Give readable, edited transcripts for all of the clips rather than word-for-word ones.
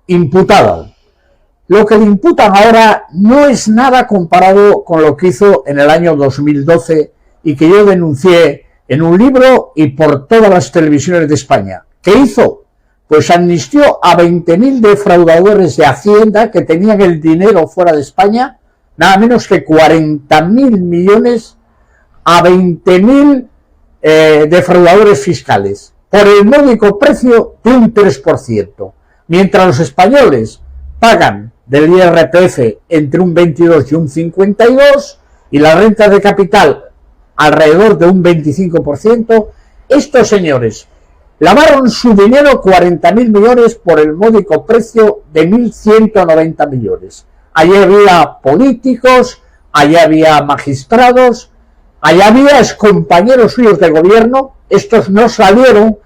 imputado. Lo que le imputan ahora no es nada comparado con lo que hizo en el año 2012 y que yo denuncié en un libro y por todas las televisiones de España. ¿Qué hizo? Pues amnistió a 20.000 defraudadores de Hacienda que tenían el dinero fuera de España, nada menos que 40.000 millones a 20.000 defraudadores fiscales, por el módico precio de un 3%, mientras los españoles pagan del IRPF entre un 22 y un 52 y la renta de capital alrededor de un 25%, estos señores lavaron su dinero 40.000 millones por el módico precio de 1.190 millones. Allí había políticos, allí había magistrados, allí había excompañeros suyos de gobierno. Estos no salieron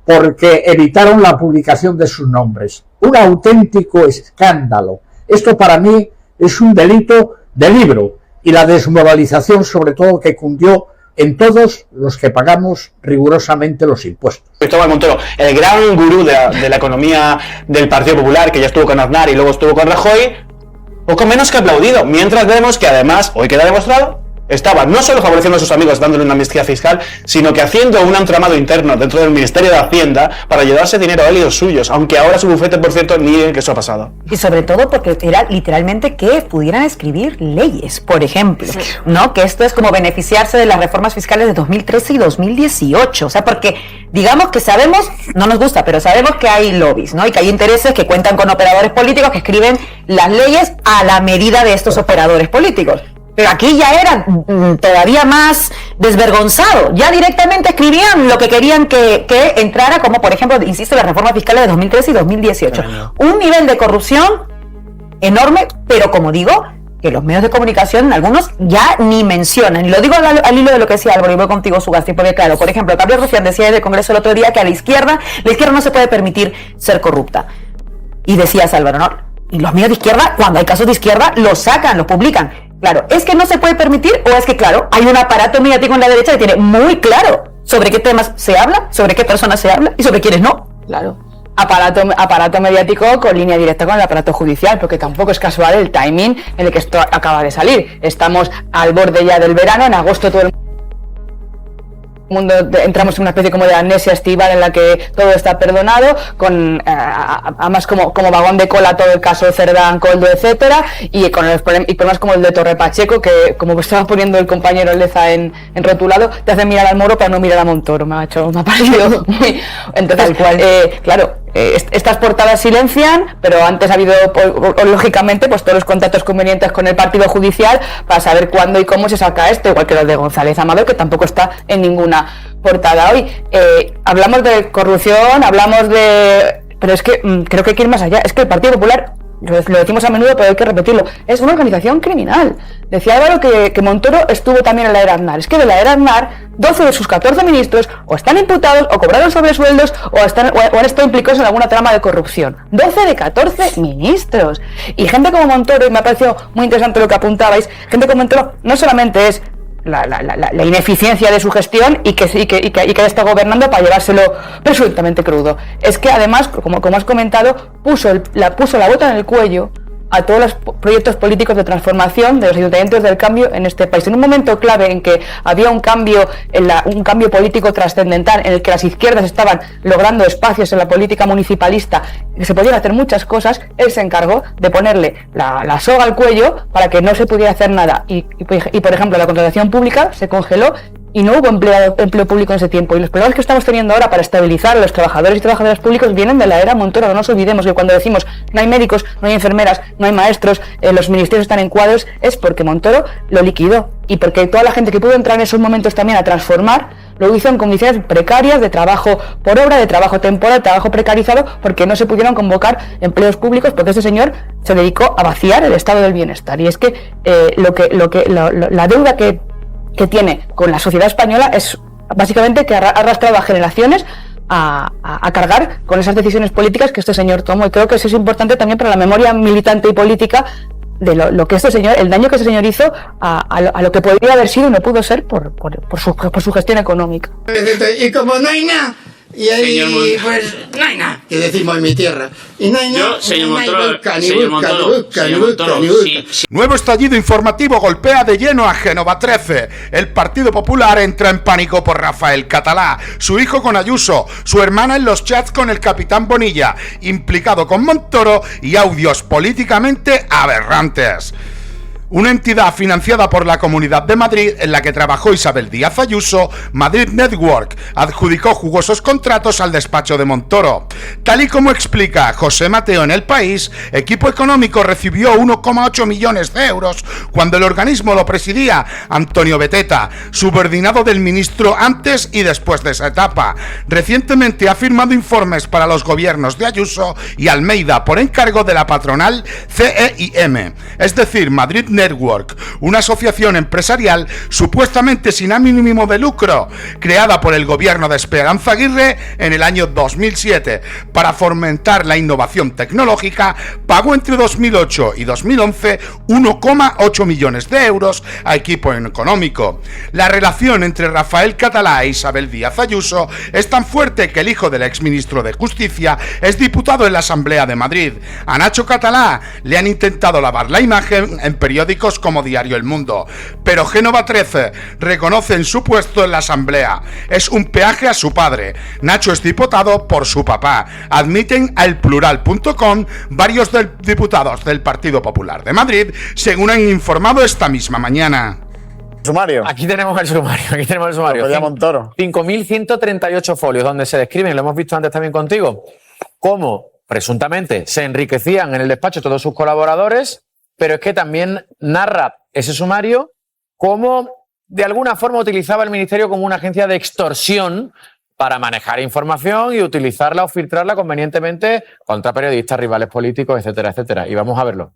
porque evitaron la publicación de sus nombres. Un auténtico escándalo. Esto para mí es un delito de libro, y la desmoralización sobre todo que cundió en todos los que pagamos rigurosamente los impuestos. Cristóbal Montoro, el gran gurú de la economía del Partido Popular, que ya estuvo con Aznar y luego estuvo con Rajoy, poco menos que aplaudido, mientras vemos que además, hoy queda demostrado, estaba no solo favoreciendo a sus amigos dándole una amnistía fiscal, sino que haciendo un entramado interno dentro del Ministerio de Hacienda para llevarse dinero a él y los suyos, aunque ahora su bufete, por cierto, niegue que eso ha pasado. Y sobre todo porque era literalmente que pudieran escribir leyes, por ejemplo, ¿no? Que esto es como beneficiarse de las reformas fiscales de 2013 y 2018, o sea, porque digamos que sabemos, no nos gusta, pero sabemos que hay lobbies, ¿no? Y que hay intereses que cuentan con operadores políticos que escriben las leyes a la medida de estos operadores políticos. Pero aquí ya era todavía más desvergonzado. Ya directamente escribían lo que querían que entrara, como por ejemplo, insisto, las reformas fiscales de 2013 y 2018. Un nivel de corrupción enorme, pero como digo, que los medios de comunicación, algunos ya ni mencionan. Y lo digo al hilo de lo que decía Álvaro, y voy contigo, Sugasti, porque claro, por ejemplo, Pablo Rufián decía en el Congreso el otro día que a la izquierda no se puede permitir ser corrupta. Y decías, Álvaro, ¿no? Y los medios de izquierda, cuando hay casos de izquierda, los sacan, los publican. Claro, ¿es que no se puede permitir o es que, claro, hay un aparato mediático en la derecha que tiene muy claro sobre qué temas se habla, sobre qué personas se habla y sobre quiénes no? Claro. Aparato mediático con línea directa con el aparato judicial, porque tampoco es casual el timing en el que esto acaba de salir. Estamos al borde ya del verano, en agosto todo el mundo entramos en una especie como de amnesia estival en la que todo está perdonado, con además como vagón de cola todo el caso de Cerdán, Coldo, etcétera, y con problemas como el de Torre Pacheco, que como estaba poniendo el compañero Leza en rotulado, te hace mirar al Moro para no mirar a Montoro. Me ha parecido muy... Entonces, tal cual. Claro, estas portadas silencian, pero antes ha habido, lógicamente, pues todos los contactos convenientes con el partido judicial para saber cuándo y cómo se saca esto, igual que los de González Amador, que tampoco está en ninguna portada hoy. Hablamos de corrupción, pero es que creo que hay que ir más allá. Es que el Partido Popular, lo decimos a menudo, pero hay que repetirlo, es una organización criminal. Decía Álvaro que Montoro estuvo también en la era Aznar. Es que de la era Aznar, 12 de sus 14 ministros o están imputados, o cobraron sobresueldos, o han estado implicados en alguna trama de corrupción. 12 de 14 ministros. Y gente como Montoro, y me ha parecido muy interesante lo que apuntabais, gente como Montoro no solamente es la ineficiencia de su gestión y que está gobernando para llevárselo presuntamente crudo. Es que además, como has comentado, puso la bota en el cuello a todos los proyectos políticos de transformación de los ayuntamientos del cambio en este país. En un momento clave en que había un cambio político trascendental, en el que las izquierdas estaban logrando espacios en la política municipalista, que se podían hacer muchas cosas, él se encargó de ponerle la soga al cuello para que no se pudiera hacer nada. Y por ejemplo, la contratación pública se congeló y no hubo empleo público en ese tiempo. Y los problemas que estamos teniendo ahora para estabilizar a los trabajadores y trabajadoras públicos vienen de la era Montoro. No nos olvidemos que cuando decimos no hay médicos, no hay enfermeras, no hay maestros, los ministerios están en cuadros, es porque Montoro lo liquidó. Y porque toda la gente que pudo entrar en esos momentos también a transformar, lo hizo en condiciones precarias de trabajo por obra, de trabajo temporal, trabajo precarizado, porque no se pudieron convocar empleos públicos, porque este señor se dedicó a vaciar el estado del bienestar. Y es que la deuda que tiene con la sociedad española es básicamente que ha arrastrado a generaciones a cargar con esas decisiones políticas que este señor tomó. Y creo que eso es importante también para la memoria militante y política de lo que este señor, el daño que este señor hizo a lo que podría haber sido y no pudo ser por su gestión económica. Y como no hay nada, Y ahí, Señor pues, no hay nada que decimos en mi tierra. Y no hay nada. Yo, señor no hay Montoro, busca, ni señor busca, Montoro, ni busca, señor ni busca, Montoro, ni busca. sí. Nuevo estallido informativo golpea de lleno a Génova 13. El Partido Popular entra en pánico por Rafael Catalá, su hijo con Ayuso, su hermana en los chats con el capitán Bonilla, implicado con Montoro y audios políticamente aberrantes. Una entidad financiada por la Comunidad de Madrid en la que trabajó Isabel Díaz Ayuso, Madrid Network, adjudicó jugosos contratos al despacho de Montoro. Tal y como explica José Mateo en El País, Equipo Económico recibió 1,8 millones de euros cuando el organismo lo presidía Antonio Beteta, subordinado del ministro antes y después de esa etapa. Recientemente ha firmado informes para los gobiernos de Ayuso y Almeida por encargo de la patronal CEIM, es decir, Madrid Network, una asociación empresarial supuestamente sin ánimo de lucro, creada por el gobierno de Esperanza Aguirre en el año 2007 para fomentar la innovación tecnológica. Pagó entre 2008 y 2011 1,8 millones de euros a Equipo Económico. La relación entre Rafael Catalá e Isabel Díaz Ayuso es tan fuerte que el hijo del exministro de Justicia es diputado en la Asamblea de Madrid. A Nacho Catalá le han intentado lavar la imagen en periódicos como Diario El Mundo, pero Génova 13 reconoce en su puesto en la Asamblea. Es un peaje a su padre. Nacho es diputado por su papá. Admiten a elplural.com varios diputados del Partido Popular de Madrid, según han informado esta misma mañana. Sumario. Aquí tenemos el sumario. Pedía Montoro. 5.138 folios donde se describen, lo hemos visto antes también contigo, cómo presuntamente se enriquecían en el despacho todos sus colaboradores, pero es que también narra ese sumario cómo de alguna forma utilizaba el ministerio como una agencia de extorsión para manejar información y utilizarla o filtrarla convenientemente contra periodistas, rivales políticos, etcétera, etcétera. Y vamos a verlo.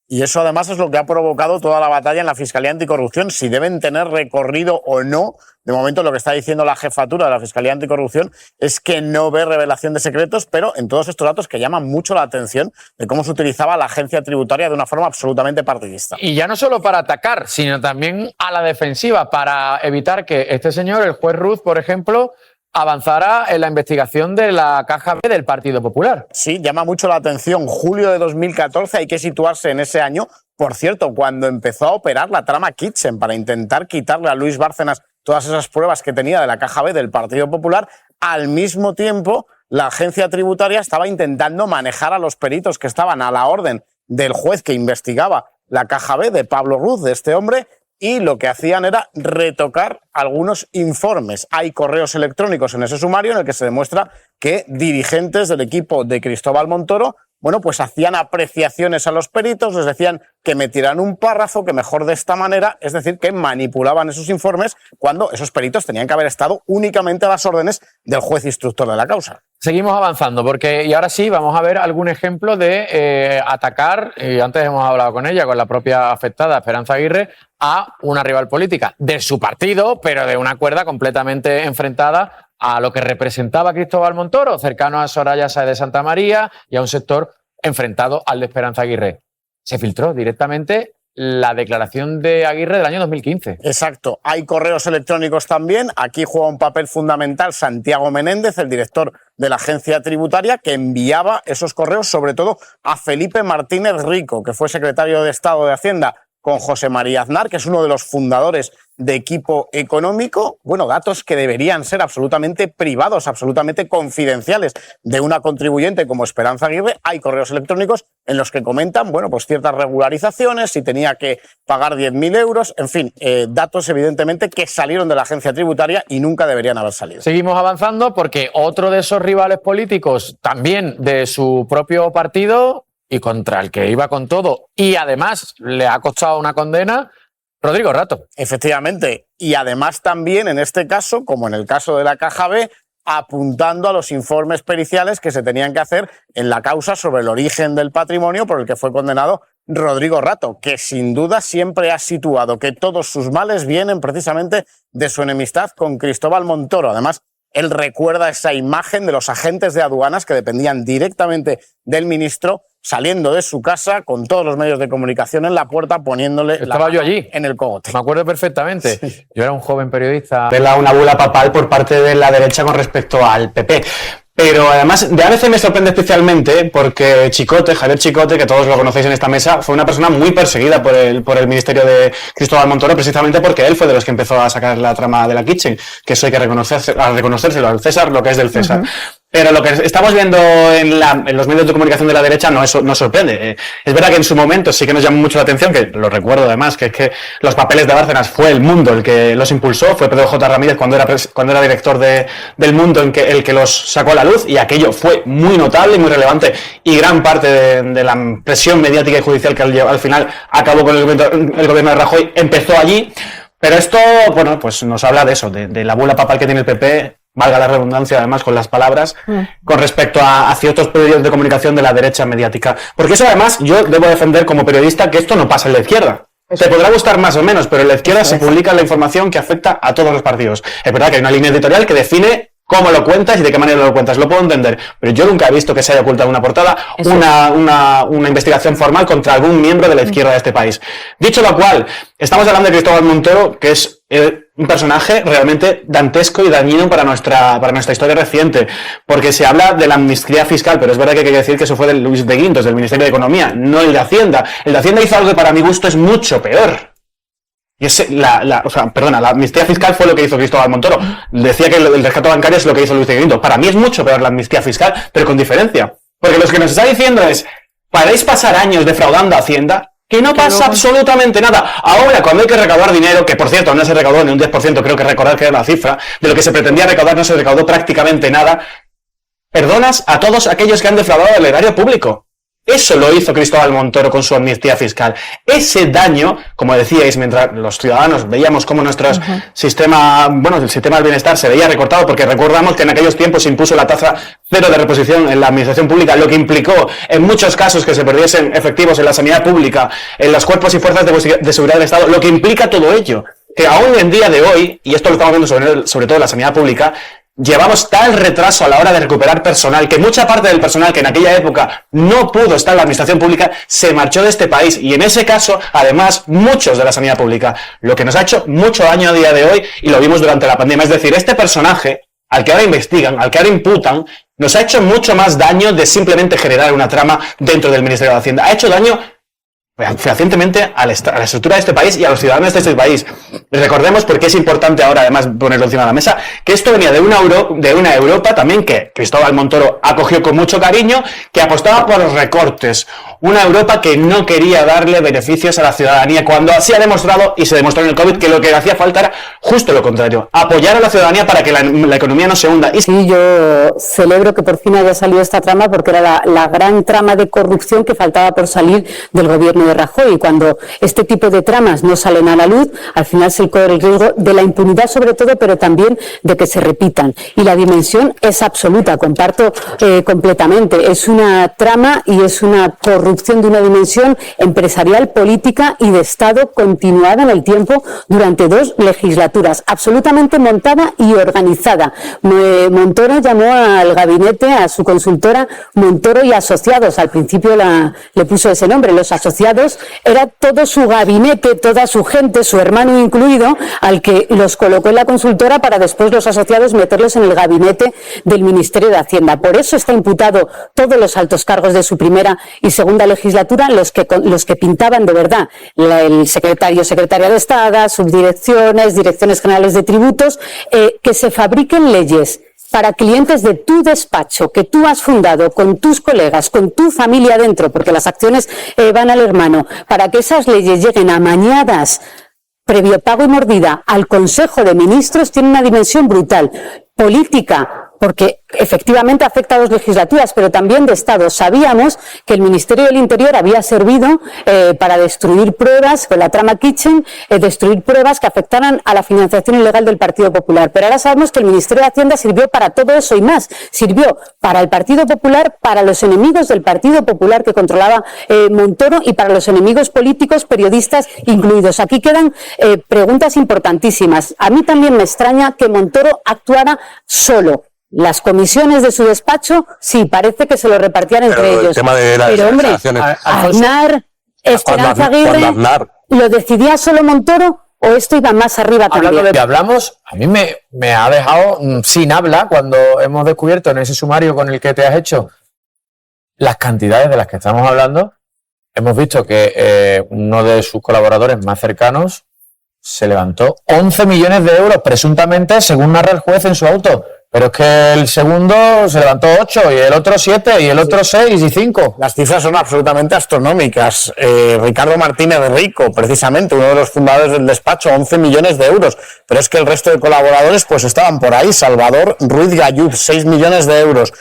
Y eso además es lo que ha provocado toda la batalla en la Fiscalía Anticorrupción, si deben tener recorrido o no. De momento lo que está diciendo la jefatura de la Fiscalía Anticorrupción es que no ve revelación de secretos, pero en todos estos datos que llaman mucho la atención de cómo se utilizaba la agencia tributaria de una forma absolutamente partidista. Y ya no solo para atacar, sino también a la defensiva, para evitar que este señor, el juez Ruz, por ejemplo, avanzara en la investigación de la caja B del Partido Popular. Sí, llama mucho la atención. Julio de 2014, hay que situarse en ese año. Por cierto, cuando empezó a operar la trama Kitchen para intentar quitarle a Luis Bárcenas todas esas pruebas que tenía de la caja B del Partido Popular, al mismo tiempo la agencia tributaria estaba intentando manejar a los peritos que estaban a la orden del juez que investigaba la caja B de Pablo Ruz, de este hombre, y lo que hacían era retocar algunos informes. Hay correos electrónicos en ese sumario en el que se demuestra que dirigentes del equipo de Cristóbal Montoro, bueno, pues hacían apreciaciones a los peritos, les decían que metieran un párrafo, que mejor de esta manera, es decir, que manipulaban esos informes cuando esos peritos tenían que haber estado únicamente a las órdenes del juez instructor de la causa. Seguimos avanzando, porque y ahora sí vamos a ver algún ejemplo de atacar, y antes hemos hablado con ella, con la propia afectada Esperanza Aguirre, a una rival política de su partido, pero de una cuerda completamente enfrentada a lo que representaba Cristóbal Montoro, cercano a Soraya Sáez de Santamaría y a un sector enfrentado al de Esperanza Aguirre. Se filtró directamente la declaración de Aguirre del año 2015. Exacto. Hay correos electrónicos también. Aquí juega un papel fundamental Santiago Menéndez, el director de la agencia tributaria, que enviaba esos correos sobre todo a Felipe Martínez Rico, que fue secretario de Estado de Hacienda con José María Aznar, que es uno de los fundadores de Equipo Económico. Bueno, datos que deberían ser absolutamente privados, absolutamente confidenciales de una contribuyente como Esperanza Aguirre. Hay correos electrónicos en los que comentan, bueno, pues ciertas regularizaciones, si tenía que pagar 10.000 euros, en fin, datos evidentemente que salieron de la agencia tributaria y nunca deberían haber salido. Seguimos avanzando porque otro de esos rivales políticos, también de su propio partido y contra el que iba con todo, y además le ha costado una condena, Rodrigo Rato. Efectivamente, y además también en este caso, como en el caso de la Caja B, apuntando a los informes periciales que se tenían que hacer en la causa sobre el origen del patrimonio por el que fue condenado Rodrigo Rato, que sin duda siempre ha situado que todos sus males vienen precisamente de su enemistad con Cristóbal Montoro. Además, él recuerda esa imagen de los agentes de aduanas que dependían directamente del ministro, saliendo de su casa con todos los medios de comunicación en la puerta, poniéndole Estaba yo allí. en el cogote. Me acuerdo perfectamente. Sí. Yo era un joven periodista. Una bula papal por parte de la derecha con respecto al PP. Pero además, de ABC me sorprende especialmente porque Chicote, Javier Chicote, que todos lo conocéis en esta mesa, fue una persona muy perseguida por el ministerio de Cristóbal Montoro, precisamente porque él fue de los que empezó a sacar la trama de la Kitchen, que eso hay que reconocérselo al César, lo que es del César. Pero lo que estamos viendo en los medios de comunicación de la derecha no sorprende. Es verdad que en su momento sí que nos llamó mucho la atención, que lo recuerdo además, que es que los papeles de Bárcenas fue El Mundo el que los impulsó, fue Pedro J. Ramírez cuando era director del Mundo el que los sacó a la luz, y aquello fue muy notable y muy relevante, y gran parte de la presión mediática y judicial que al final acabó con el gobierno de Rajoy empezó allí. Pero esto, bueno, pues nos habla de eso, de la bula papal que tiene el PP, valga la redundancia además con las palabras, con respecto a ciertos medios de comunicación de la derecha mediática. Porque eso además yo debo defender como periodista que esto no pasa en la izquierda. Te podrá gustar más o menos, pero en la izquierda se publica la información que afecta a todos los partidos. Es verdad que hay una línea editorial que define cómo lo cuentas y de qué manera lo cuentas, lo puedo entender, pero yo nunca he visto que se haya ocultado una portada, una investigación formal contra algún miembro de la izquierda de este país. Dicho lo cual, estamos hablando de Cristóbal Montoro, que es un personaje realmente dantesco y dañino para nuestra historia reciente, porque se habla de la amnistía fiscal, pero es verdad que hay que decir que eso fue de Luis de Guindos, del Ministerio de Economía, no el de Hacienda. El de Hacienda hizo algo que para mi gusto es mucho peor. Y la amnistía fiscal fue lo que hizo Cristóbal Montoro. Decía que el rescate bancario es lo que hizo Luis de Guindos. Para mí es mucho peor la amnistía fiscal, pero con diferencia. Porque lo que nos está diciendo es, ¿podéis pasar años defraudando a Hacienda? Que no pasa absolutamente nada. Ahora, cuando hay que recaudar dinero, que por cierto no se recaudó ni un 10%, creo que recordar que era la cifra, de lo que se pretendía recaudar no se recaudó prácticamente nada, perdonas a todos aquellos que han defraudado al erario público. Eso lo hizo Cristóbal Montoro con su amnistía fiscal. Ese daño, como decíais, mientras los ciudadanos veíamos cómo nuestro sistema, el sistema del bienestar se veía recortado, porque recordamos que en aquellos tiempos se impuso la tasa cero de reposición en la administración pública, lo que implicó en muchos casos que se perdiesen efectivos en la sanidad pública, en los cuerpos y fuerzas de seguridad del Estado, lo que implica todo ello. Que aún en día de hoy, y esto lo estamos viendo sobre todo en la sanidad pública, llevamos tal retraso a la hora de recuperar personal que mucha parte del personal que en aquella época no pudo estar en la administración pública se marchó de este país, y en ese caso, además, muchos de la sanidad pública, lo que nos ha hecho mucho daño a día de hoy, y lo vimos durante la pandemia. Es decir, este personaje, al que ahora investigan, al que ahora imputan, nos ha hecho mucho más daño de simplemente generar una trama dentro del Ministerio de Hacienda. Ha hecho daño fehacientemente a la estructura de este país y a los ciudadanos de este país. Recordemos, porque es importante ahora además ponerlo encima de la mesa, que esto venía de una Europa también que Cristóbal Montoro acogió con mucho cariño, que apostaba por los recortes. Una Europa que no quería darle beneficios a la ciudadanía, cuando así ha demostrado, y se demostró en el COVID, que lo que hacía falta era justo lo contrario, apoyar a la ciudadanía para que la economía no se hunda. Sí, yo celebro que por fin haya salido esta trama, porque era la gran trama de corrupción que faltaba por salir del gobierno de Rajoy, y cuando este tipo de tramas no salen a la luz, al final se corre el riesgo de la impunidad sobre todo, pero también de que se repitan, y la dimensión es absoluta, comparto completamente, es una trama y es una corrupción de una dimensión empresarial, política y de Estado continuada en el tiempo durante 2 legislaturas, absolutamente montada y organizada. Montoro llamó al gabinete, a su consultora Montoro y Asociados, al principio le puso ese nombre, los asociados, era todo su gabinete, toda su gente, su hermano incluido, al que los colocó en la consultora para después los asociados meterlos en el gabinete del Ministerio de Hacienda. Por eso está imputado todos los altos cargos de su primera y segunda legislatura, los que pintaban de verdad, el secretaria de Estado, subdirecciones, direcciones generales de tributos, que se fabriquen leyes para clientes de tu despacho, que tú has fundado con tus colegas, con tu familia dentro, porque las acciones van al hermano, para que esas leyes lleguen amañadas, previo pago y mordida, al Consejo de Ministros, tiene una dimensión brutal, política, porque efectivamente afecta a 2 legislaturas, pero también de Estado. Sabíamos que el Ministerio del Interior había servido para destruir pruebas, con la trama Kitchen, destruir pruebas que afectaran a la financiación ilegal del Partido Popular. Pero ahora sabemos que el Ministerio de Hacienda sirvió para todo eso y más. Sirvió para el Partido Popular, para los enemigos del Partido Popular que controlaba Montoro, y para los enemigos políticos, periodistas incluidos. Aquí quedan preguntas importantísimas. A mí también me extraña que Montoro actuara solo. Las comisiones de su despacho, sí, parece que se lo repartían entre ellos. El tema de las pero hombre, acciones. Aznar, Esperanza Aguirre, ¿lo decidía solo Montoro o esto iba más arriba también? Hablando de que hablamos, a mí me ha dejado sin habla cuando hemos descubierto en ese sumario con el que te has hecho las cantidades de las que estamos hablando. Hemos visto que uno de sus colaboradores más cercanos se levantó 11 millones de euros, presuntamente, según narra el juez en su auto. Pero es que el segundo se levantó 8, y el otro 7, y el otro 6 y 5. Las cifras son absolutamente astronómicas. Ricardo Martínez Rico, precisamente, uno de los fundadores del despacho, 11 millones de euros. Pero es que el resto de colaboradores pues estaban por ahí. Salvador Ruiz Gallud, 6 millones de euros.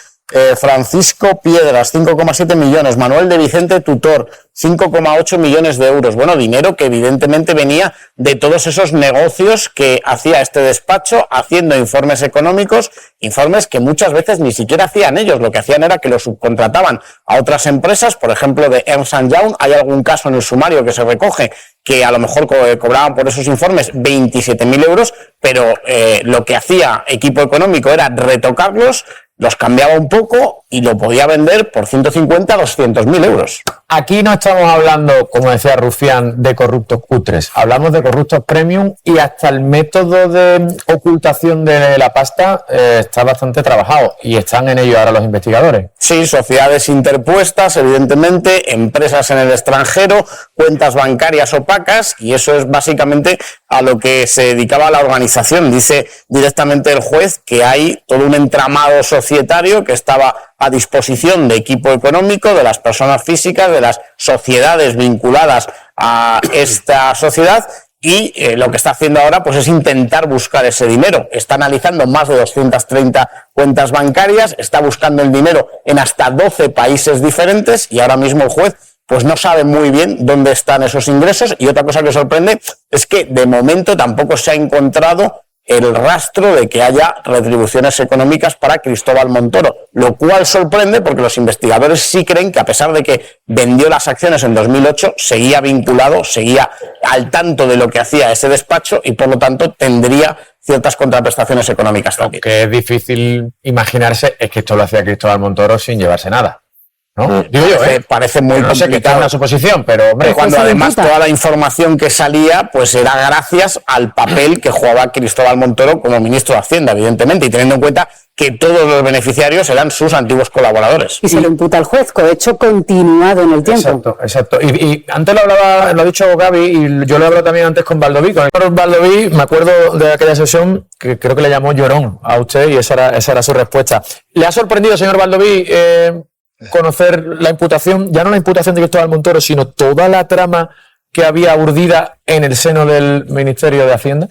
Francisco Piedras, 5,7 millones. Manuel de Vicente Tutor, 5,8 millones de euros. Bueno, dinero que evidentemente venía de todos esos negocios que hacía este despacho, haciendo informes económicos, informes que muchas veces ni siquiera hacían ellos. Lo que hacían era que los subcontrataban a otras empresas, por ejemplo de Ernst & Young. Hay algún caso en el sumario que se recoge que a lo mejor cobraban por esos informes 27.000 euros, pero lo que hacía Equipo Económico era retocarlos, los cambiaba un poco y lo podía vender por 150 a 200.000 euros. Aquí no estamos hablando, como decía Rufián, de corruptos cutres. Hablamos de corruptos premium, y hasta el método de ocultación de la pasta está bastante trabajado, y están en ello ahora los investigadores. Sí, sociedades interpuestas, evidentemente, empresas en el extranjero, cuentas bancarias opacas, y eso es básicamente a lo que se dedicaba la organización. Dice directamente el juez que hay todo un entramado societario que estaba a disposición de Equipo Económico, de las personas físicas, de las sociedades vinculadas a esta sociedad, y lo que está haciendo ahora pues es intentar buscar ese dinero. Está analizando más de 230 cuentas bancarias, está buscando el dinero en hasta 12 países diferentes, y ahora mismo el juez pues no sabe muy bien dónde están esos ingresos. Y otra cosa que sorprende es que de momento tampoco se ha encontrado el rastro de que haya retribuciones económicas para Cristóbal Montoro, lo cual sorprende porque los investigadores sí creen que, a pesar de que vendió las acciones en 2008, seguía vinculado, seguía al tanto de lo que hacía ese despacho, y por lo tanto tendría ciertas contraprestaciones económicas también. Lo que es difícil imaginarse es que esto lo hacía Cristóbal Montoro sin llevarse nada, ¿no? Digo yo, parece muy no sé, que está en una suposición, pero hombre, cuando además toda la información que salía pues era gracias al papel que jugaba Cristóbal Montoro como ministro de Hacienda, evidentemente, y teniendo en cuenta que todos los beneficiarios eran sus antiguos colaboradores. Y se lo imputa al juez, cohecho continuado en el tiempo. Exacto. Y antes lo ha dicho Gaby, y yo lo he hablado también antes con Baldoví. Con Baldoví me acuerdo de aquella sesión que creo que le llamó llorón a usted, y esa era su respuesta. ¿Le ha sorprendido, señor Baldoví, conocer la imputación, ya no la imputación de Cristóbal Montoro, sino toda la trama que había urdida en el seno del Ministerio de Hacienda?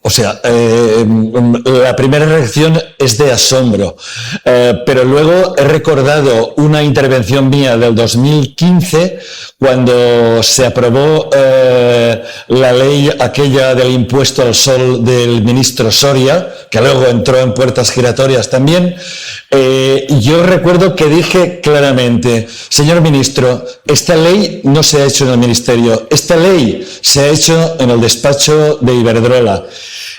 O sea, la primera reacción es de asombro, pero luego he recordado una intervención mía del 2015 cuando se aprobó la ley aquella del impuesto al sol del ministro Soria, que luego entró en puertas giratorias también. Yo recuerdo que dije claramente: señor ministro, esta ley no se ha hecho en el ministerio, esta ley se ha hecho en el despacho de Iberdrola.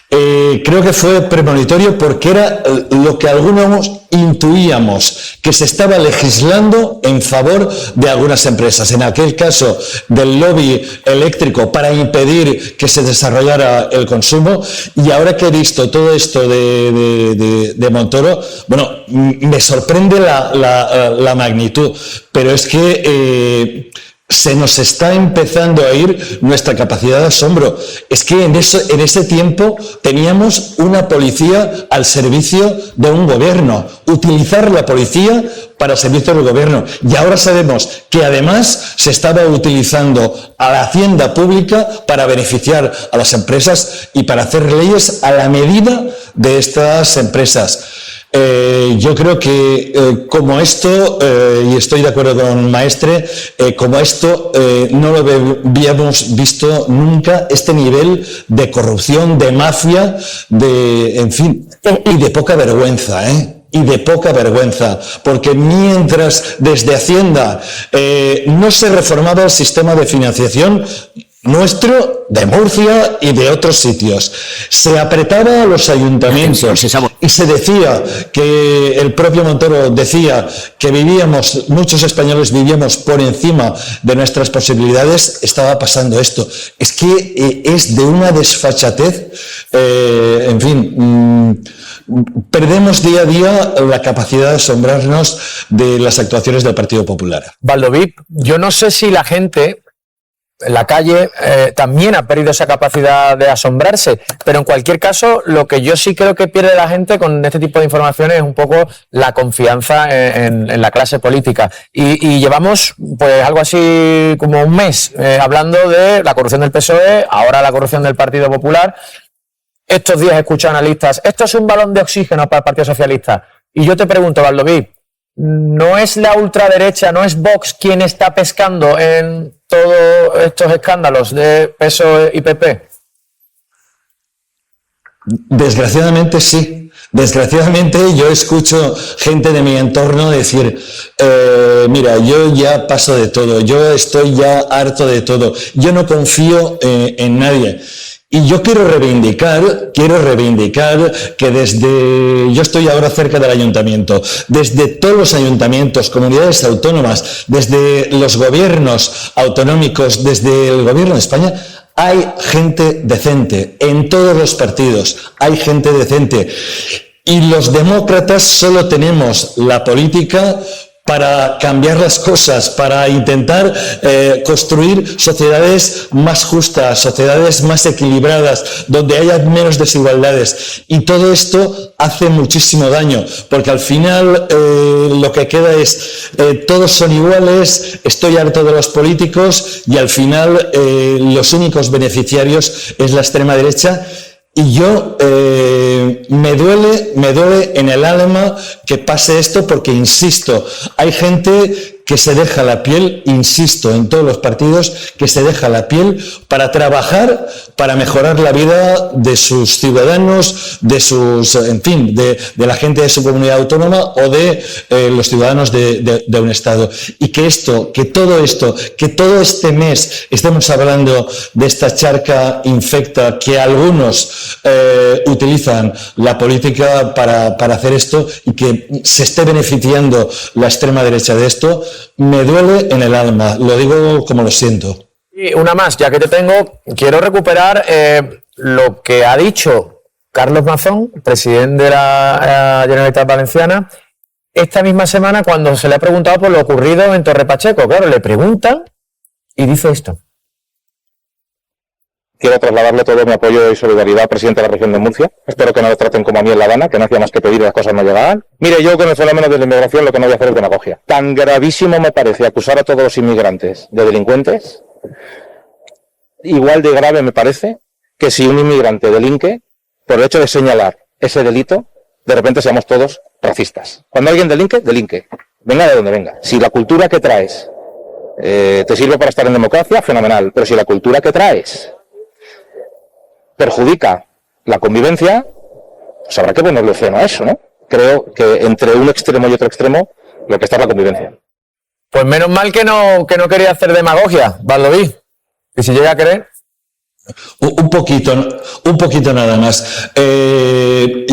Creo que fue premonitorio porque era lo que algunos intuíamos, que se estaba legislando en favor de algunas empresas. En aquel caso del lobby eléctrico para impedir que se desarrollara el consumo, y ahora que he visto todo esto de Montoro, bueno, me sorprende la magnitud, pero es que se nos está empezando a ir nuestra capacidad de asombro. Es que en ese tiempo teníamos una policía al servicio de un gobierno, utilizar la policía para el servicio del gobierno, y ahora sabemos que además se estaba utilizando a la hacienda pública para beneficiar a las empresas y para hacer leyes a la medida de estas empresas. Yo creo que como esto, y estoy de acuerdo con Maestre, como esto no lo habíamos visto nunca, este nivel de corrupción, de mafia, en fin, y de poca vergüenza, y de poca vergüenza, porque mientras desde Hacienda no se reformaba el sistema de financiación, nuestro, de Murcia y de otros sitios. Se apretaba a los ayuntamientos y se decía que el propio Montoro decía que muchos españoles vivíamos por encima de nuestras posibilidades. Estaba pasando esto. Es que es de una desfachatez, en fin, perdemos día a día la capacidad de asombrarnos de las actuaciones del Partido Popular. Valdoví, yo no sé si la gente en la calle también ha perdido esa capacidad de asombrarse, pero en cualquier caso lo que yo sí creo que pierde la gente con este tipo de informaciones es un poco la confianza en la clase política y llevamos pues algo así como un mes hablando de la corrupción del PSOE, ahora la corrupción del Partido Popular. Estos días escucho analistas, esto es un balón de oxígeno para el Partido Socialista, y yo te pregunto, Valdoví, ¿no es la ultraderecha, no es Vox quien está pescando en todos estos escándalos de PSOE y PP? Desgraciadamente sí. Desgraciadamente yo escucho gente de mi entorno decir, mira, yo ya paso de todo, yo estoy ya harto de todo, yo no confío en nadie. Y yo quiero reivindicar que yo estoy ahora cerca del ayuntamiento, desde todos los ayuntamientos, comunidades autónomas, desde los gobiernos autonómicos, desde el gobierno de España, hay gente decente, en todos los partidos hay gente decente. Y los demócratas solo tenemos la política para cambiar las cosas, para intentar construir sociedades más justas, sociedades más equilibradas, donde haya menos desigualdades. Y todo esto hace muchísimo daño, porque al final lo que queda es todos son iguales, estoy harto de los políticos y al final los únicos beneficiarios es la extrema derecha. Y yo me duele en el alma que pase esto porque, insisto, hay gente que se deja la piel, insisto, en todos los partidos, que se deja la piel para trabajar, para mejorar la vida de sus ciudadanos, de sus, en fin, de la gente de su comunidad autónoma o de los ciudadanos de un Estado. Y que todo este mes estemos hablando de esta charca infecta que algunos utilizan la política para hacer esto y que se esté beneficiando la extrema derecha de esto, me duele en el alma, lo digo como lo siento. Y una más, ya que te tengo, quiero recuperar lo que ha dicho Carlos Mazón, presidente de la Generalitat Valenciana, esta misma semana cuando se le ha preguntado por lo ocurrido en Torre Pacheco. Claro, le preguntan y dice esto. Quiero trasladarle todo mi apoyo y solidaridad al presidente de la región de Murcia. Espero que no lo traten como a mí en La Habana, que no hacía más que pedir y las cosas no llegaban. Mire, yo con el fenómeno de la inmigración lo que no voy a hacer es demagogia. Tan gravísimo me parece acusar a todos los inmigrantes de delincuentes, igual de grave me parece que si un inmigrante delinque, por el hecho de señalar ese delito, de repente seamos todos racistas. Cuando alguien delinque, delinque. Venga de donde venga. Si la cultura que traes te sirve para estar en democracia, fenomenal. Pero si la cultura que traes perjudica la convivencia, pues habrá que ponerle freno a eso, ¿no? Creo que entre un extremo y otro extremo lo que está es la convivencia. Pues menos mal que no quería hacer demagogia, Valdoví. Y si llega a querer... Un poquito nada más.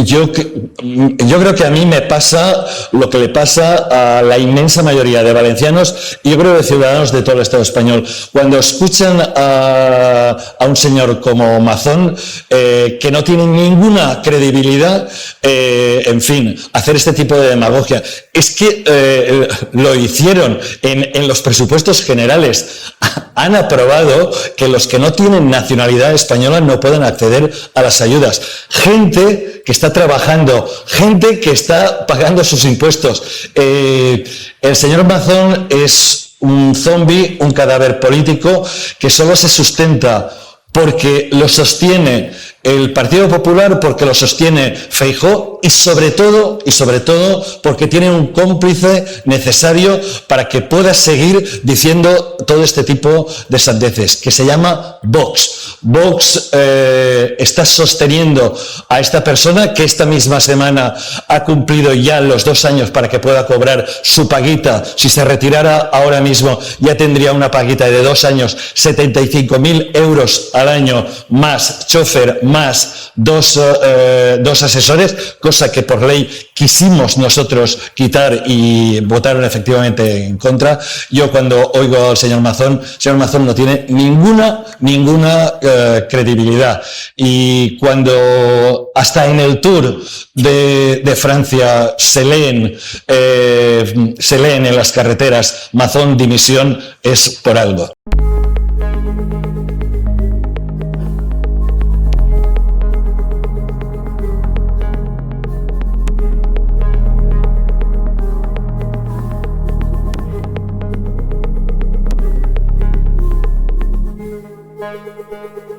Yo creo que a mí me pasa lo que le pasa a la inmensa mayoría de valencianos y yo creo de ciudadanos de todo el Estado español. Cuando escuchan a un señor como Mazón, que no tiene ninguna credibilidad, en fin, hacer este tipo de demagogia. Es que lo hicieron en los presupuestos generales. Han aprobado que los que no tienen nacionalidad española no puedan acceder a las ayudas. Gente que está trabajando, gente que está pagando sus impuestos. El señor Mazón es un zombi, un cadáver político que solo se sustenta porque lo sostiene El Partido Popular porque lo sostiene Feijóo y sobre todo porque tiene un cómplice necesario para que pueda seguir diciendo todo este tipo de sandeces, que se llama Vox. Vox está sosteniendo a esta persona que esta misma semana ha cumplido ya los 2 años para que pueda cobrar su paguita. Si se retirara ahora mismo ya tendría una paguita de 2 años, 75.000 euros al año, más chofer, más dos asesores, cosa que por ley quisimos nosotros quitar y votaron efectivamente en contra. Yo cuando oigo al señor Mazón no tiene ninguna credibilidad. Y cuando hasta en el Tour de Francia se leen en las carreteras Mazón dimisión, es por algo. Thank you.